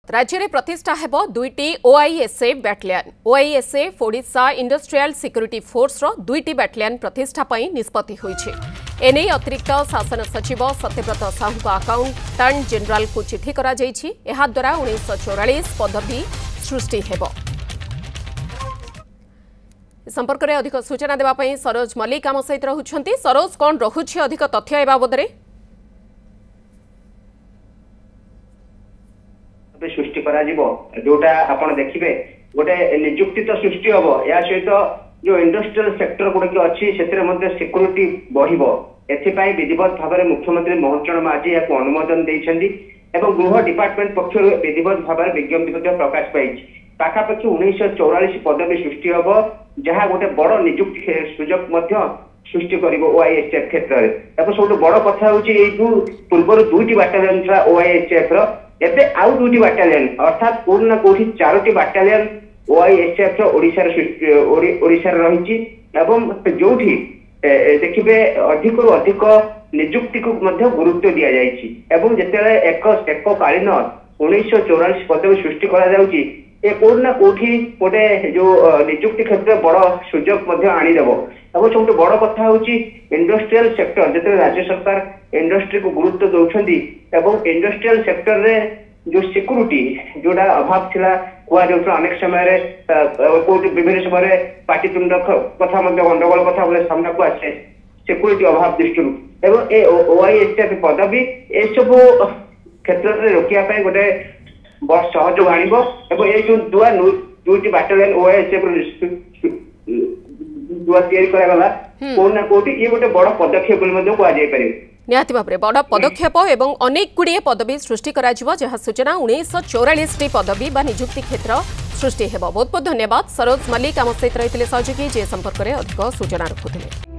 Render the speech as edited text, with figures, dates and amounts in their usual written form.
राज्य में प्रतिष्ठा हेब दुईटी ओआईएसए बैटालियन ओआईएसए ओडिशा इंडस्ट्रियल सिक्यूरिटी फोर्स रो दुईटी बैटालियन प्रतिष्ठा पई निष्पत्ति होईछि। एने अतिरिक्त शासन सचिव सत्यव्रत साहू को अकाउंटेंट जनरल को चिठी करा जाइछि। एहा द्वारा 1944 पदवी सृष्टि हेब। संपर्क में अधिक सूचना देवा पई सरोज मल्लिक आम सहित रहुछंती। सरोज, कौन रहुछि अधिक तथ्य ए बाबदरे? सृष्टि करा जिवो जोटा आपण देखिबे गोटे नियुक्ति तो सृष्टि हबो। या सहित जो इंडस्ट्रियल सेक्टर गुडे अच्छी से मध्य सिक्यूरिटी बढ़िबो। एथिपाई विधिवत भाव में मुख्यमंत्री मोहन चरण माझी या अनुमोदन देइछंदी एवं गृह डिपार्टमेंट पक्षर विधिवत भाव में विज्ञप्ति प्रकाश पाई। पाखापाखि 1944 पदवी सृष्टि हबो, जहाँ गोटे बड़ नियुक्ति सुजोग सृष्टि कर ओआईएसएफ क्षेत्र में। सब बड़ कथा हूँ पूर्व दुईटी बाटालियन था ओआईएसएफ एबे आउ दुईटी बाटालियन अर्थात कोन ना कोठी चारोटी बाटालियन ओआईएसएफ ओडिशा रही जोठी देखिए अधिक अधिक नियुक्ति को गुरुत्व दि जाएगी। जिते एककालीन 1944 पदवी सृष्टि कर कोन ना कोठी गोटे जो नियुक्ति क्षेत्र में बड़ सुजोग आनीदेव। सब बड़ कथा हूँ इंडस्ट्रियल सेक्टर जिते राज्य सरकार इंडस्ट्री को गुरुत्व दौरान इंडस्ट्रियल सेक्टर रे जो सिक्यूरिटी जोड़ा अभाव थिला कह अनेक समय विभिन्न समय पाटितुंड कथा गंडगोल कथा सामना को आसे सिक्यूरिटी अभाव दृष्टि ओआईएसएफ पदवी ए सब क्षेत्र में रोकने गोटे बड़ सहयोग आनीब। ये जो दुआ दुईटी बाटालियन ओआईएसएफ दुआ तैयारी कोन ना कोटी ये गोटे बड़ पदक्षेप कह निहाती भाव में बड़ पदक्षेप एवं अनेक गुड़िए पदवी सृष्टि करा जिवो, जहाँ सूचना 1944 पदवी बा नियुक्ति क्षेत्र सृष्टि हेब। बहुत बहुत धन्यवाद सरोज मल्लिक आम सहित रही सहयोगी जे संपर्क में अधिक सूचना रखुले।